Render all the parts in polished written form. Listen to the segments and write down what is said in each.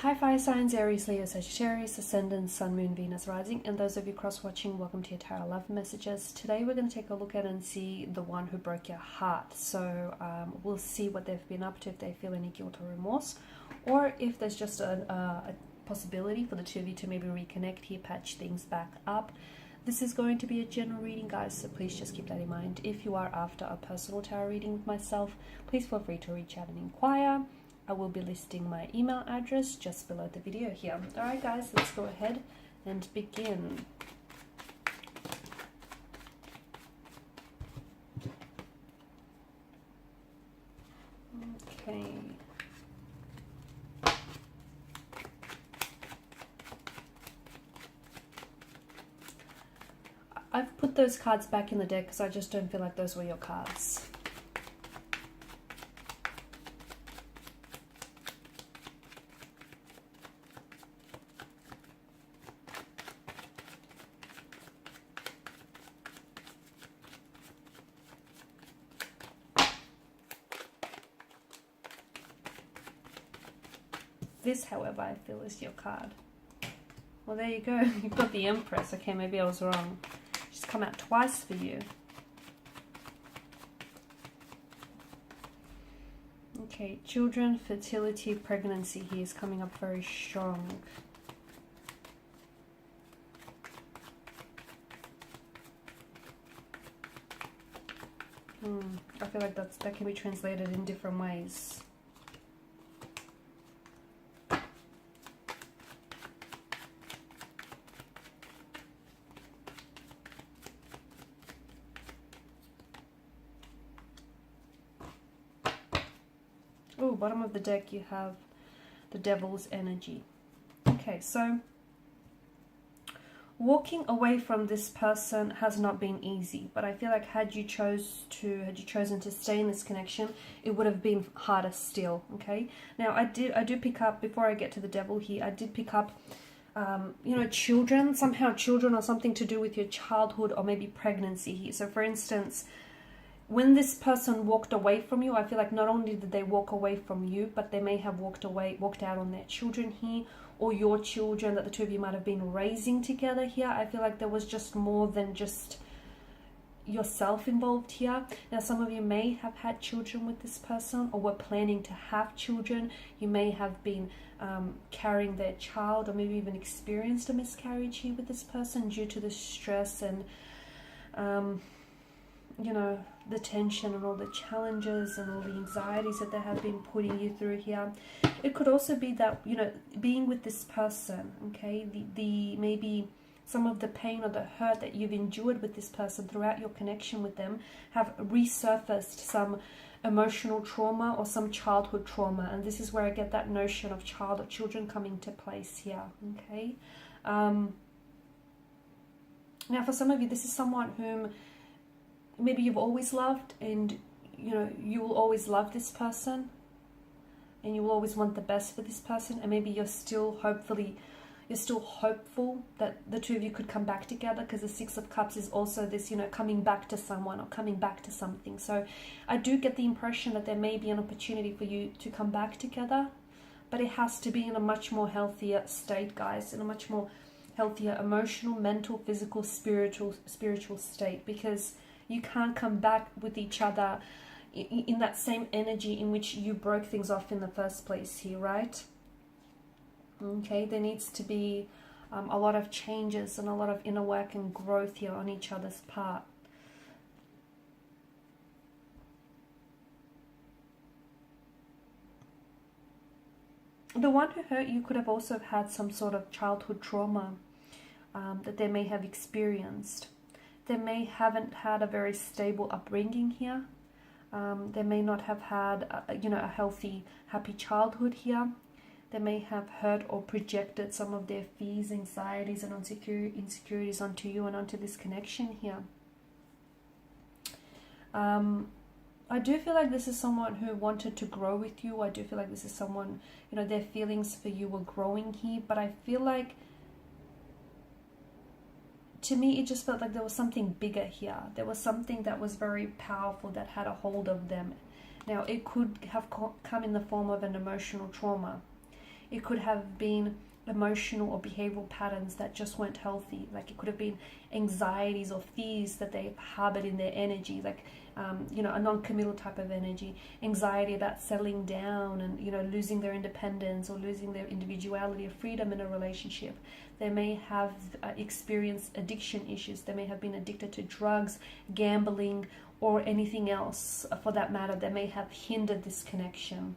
Hi fire signs, Aries, Leo, Sagittarius, Ascendant, Sun, Moon, Venus, Rising, and those of you cross-watching, welcome to your tarot love messages. Today we're going to take a look at and see the one who broke your heart. So we'll see what they've been up to, if they feel any guilt or remorse, or if there's just a possibility for the two of you to maybe reconnect here, patch things back up. This is going to be a general reading, guys, so please just keep that in mind. If you are after a personal tarot reading with myself, please feel free to reach out and inquire. I will be listing my email address just below the video here. Alright guys, let's go ahead and begin. Okay. I've put those cards back in the deck because I just don't feel like those were your cards. This, however, I feel is your card. Well, there you go. You've got the Empress. Okay, maybe I was wrong. She's come out twice for you. Okay, children, fertility, pregnancy here is coming up very strong. I feel like that can be translated in different ways. Oh, bottom of the deck you have the Devil's energy. Okay, so walking away from this person has not been easy, but I feel like had you chosen to stay in this connection, it would have been harder still. Okay, now I do pick up, before I get to the Devil here, I did pick up you know, children, somehow children, or something to do with your childhood or maybe pregnancy here. So for instance, when this person walked away from you, I feel like not only did they walk away from you, but they may have walked out on their children here, or your children that the two of you might have been raising together here. I feel like there was just more than just yourself involved here. Now, some of you may have had children with this person, or were planning to have children. You may have been carrying their child, or maybe even experienced a miscarriage here with this person due to the stress and you know, the tension and all the challenges and all the anxieties that they have been putting you through here. It could also be that, you know, being with this person, okay, the maybe some of the pain or the hurt that you've endured with this person throughout your connection with them have resurfaced some emotional trauma or some childhood trauma, and this is where I get that notion of child or children coming to place here. Okay, now for some of you, this is someone whom maybe you've always loved, and you know, you will always love this person and you will always want the best for this person, and maybe you're still hopeful that the two of you could come back together, because the Six of Cups is also this, you know, coming back to someone or coming back to something. So I do get the impression that there may be an opportunity for you to come back together, but it has to be in a much more healthier state, guys, in a much more healthier emotional, mental, physical, spiritual state, because you can't come back with each other in that same energy in which you broke things off in the first place here, right? Okay, there needs to be a lot of changes and a lot of inner work and growth here on each other's part. The one who hurt you could have also had some sort of childhood trauma that they may have experienced. They may haven't had a very stable upbringing here. They may not have had a healthy, happy childhood here. They may have hurt or projected some of their fears, anxieties, and insecurities onto you and onto this connection here. I do feel like this is someone who wanted to grow with you. I do feel like this is someone, you know, their feelings for you were growing here, but I feel like, to me, it just felt like there was something bigger here. There was something that was very powerful that had a hold of them. Now, it could have come in the form of an emotional trauma. It could have been emotional or behavioral patterns that just weren't healthy. Like it could have been anxieties or fears that they harbored in their energy, like you know, a non-committal type of energy, anxiety about settling down and, you know, losing their independence or losing their individuality or freedom in a relationship. They may have experienced addiction issues. They may have been addicted to drugs, gambling, or anything else for that matter that may have hindered this connection.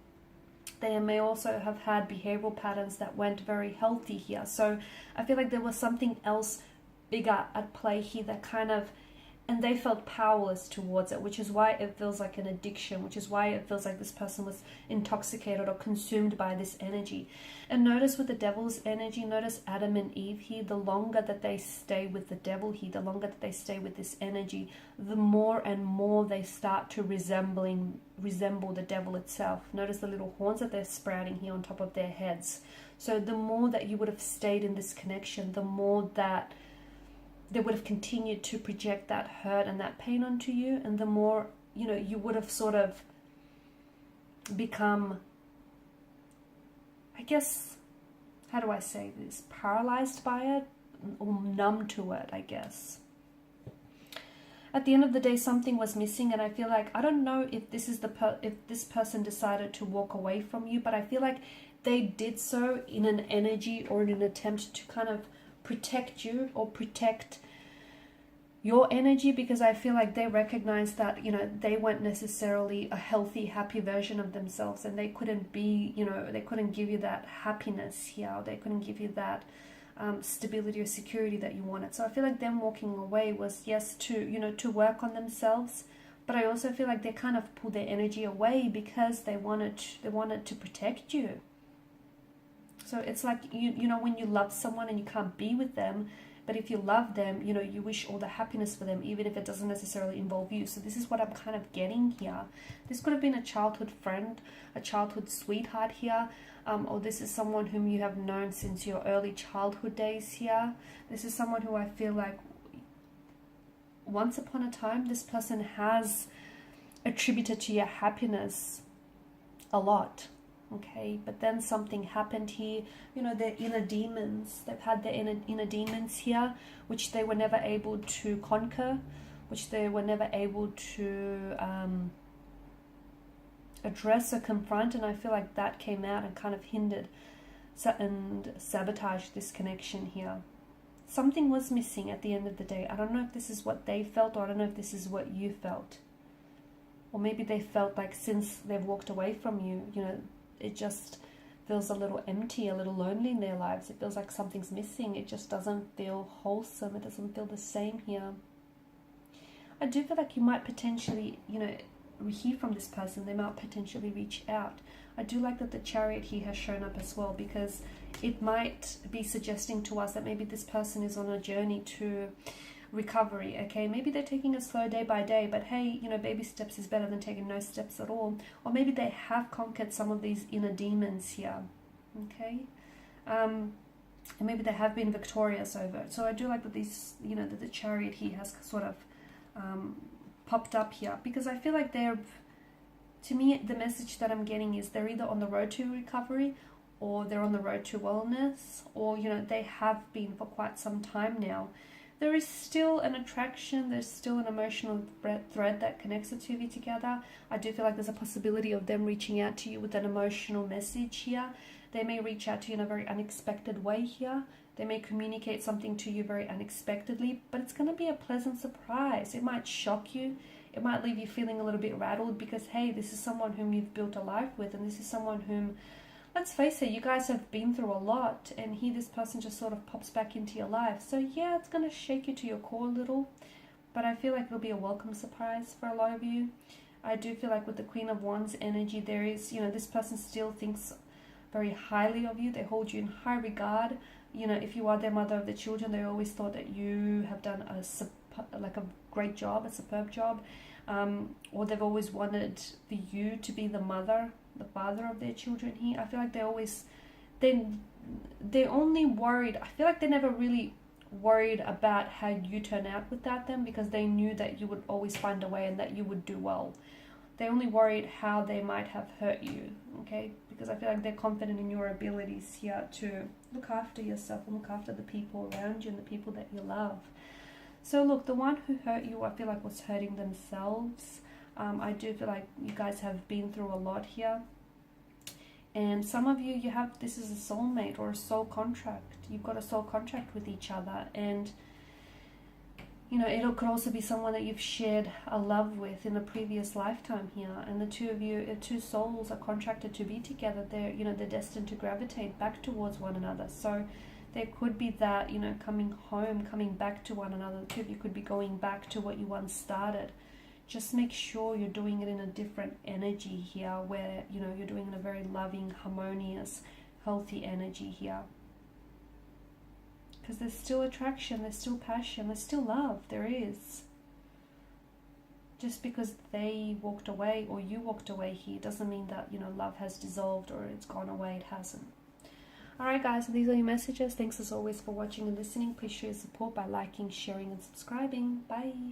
They may also have had behavioral patterns that weren't very healthy here. So I feel like there was something else bigger at play here that kind of, and they felt powerless towards it, which is why it feels like an addiction, which is why it feels like this person was intoxicated or consumed by this energy. And notice with the devil's energy, notice Adam and Eve here, the longer that they stay with the devil here, the longer that they stay with this energy, the more and more they start to resemble the devil itself. Notice the little horns that they're sprouting here on top of their heads. So the more that you would have stayed in this connection, the more that they would have continued to project that hurt and that pain onto you, and the more, you know, you would have sort of become, I guess, how do I say this, paralyzed by it or numb to it, I guess. At the end of the day, something was missing, and I feel like, I don't know if this is if this person decided to walk away from you, but I feel like they did so in an energy or in an attempt to kind of protect you or protect your energy, because I feel like they recognize that, you know, they weren't necessarily a healthy, happy version of themselves, and they couldn't be, you know, they couldn't give you that happiness here, or they couldn't give you that stability or security that you wanted. So I feel like them walking away was, yes, to, you know, to work on themselves, but I also feel like they kind of pulled their energy away because they wanted to protect you. So it's like, you know, when you love someone and you can't be with them, but if you love them, you know, you wish all the happiness for them, even if it doesn't necessarily involve you. So this is what I'm kind of getting here. This could have been a childhood friend, a childhood sweetheart here, or this is someone whom you have known since your early childhood days here. This is someone who I feel like once upon a time, this person has attributed to your happiness a lot. Okay, but then something happened here. You know, their inner demons, they've had their inner demons here, which they were never able to conquer, which they were never able to address or confront, and I feel like that came out and kind of hindered and sabotaged this connection here. Something was missing at the end of the day. I don't know if this is what they felt, or I don't know if this is what you felt. Or maybe they felt like since they've walked away from you, you know, it just feels a little empty, a little lonely in their lives. It feels like something's missing. It just doesn't feel wholesome. It doesn't feel the same here. I do feel like you might potentially, you know, hear from this person. They might potentially reach out. I do like that the Chariot here has shown up as well, because it might be suggesting to us that maybe this person is on a journey to recovery. Okay, maybe they're taking it slow day by day, but hey, you know, baby steps is better than taking no steps at all. Or maybe they have conquered some of these inner demons here. Okay, and maybe they have been victorious over it. So I do like that these, you know, that the Chariot here has sort of popped up here, because I feel like they're, to me, the message that I'm getting is they're either on the road to recovery, or they're on the road to wellness, or, you know, they have been for quite some time now. There is still an attraction, there's still an emotional thread that connects the two of you together. I do feel like there's a possibility of them reaching out to you with an emotional message here. They may reach out to you in a very unexpected way here. They may communicate something to you very unexpectedly, but it's going to be a pleasant surprise. It might shock you. It might leave you feeling a little bit rattled, because, hey, this is someone whom you've built a life with, and this is someone whom, let's face it, you guys have been through a lot, and here this person just sort of pops back into your life. So yeah, it's going to shake you to your core a little, but I feel like it'll be a welcome surprise for a lot of you. I do feel like with the Queen of Wands energy, there is, you know, this person still thinks very highly of you. They hold you in high regard. You know, if you are their mother of the children, they always thought that you have done a great job, a superb job, or they've always wanted for you to be the mother, the father of their children here. I feel like they're only worried. I feel like they never really worried about how you turn out without them, because they knew that you would always find a way and that you would do well. they're only worried how they might have hurt you, okay? Because I feel like they're confident in your abilities here to look after yourself and look after the people around you and the people that you love. So look, the one who hurt you, I feel like was hurting themselves. I do feel like you guys have been through a lot here. And some of you, this is a soulmate or a soul contract. You've got a soul contract with each other. And, you know, it could also be someone that you've shared a love with in a previous lifetime here. And the two of you, two souls are contracted to be together. They're destined to gravitate back towards one another. So there could be that, you know, coming home, coming back to one another. The two of you could be going back to what you once started. Just make sure you're doing it in a different energy here, where, you know, you're doing it in a very loving, harmonious, healthy energy here. Because there's still attraction, there's still passion, there's still love, there is. Just because they walked away or you walked away here doesn't mean that, you know, love has dissolved or it's gone away. It hasn't. Alright guys, so these are your messages. Thanks as always for watching and listening. Please show your support by liking, sharing and subscribing. Bye.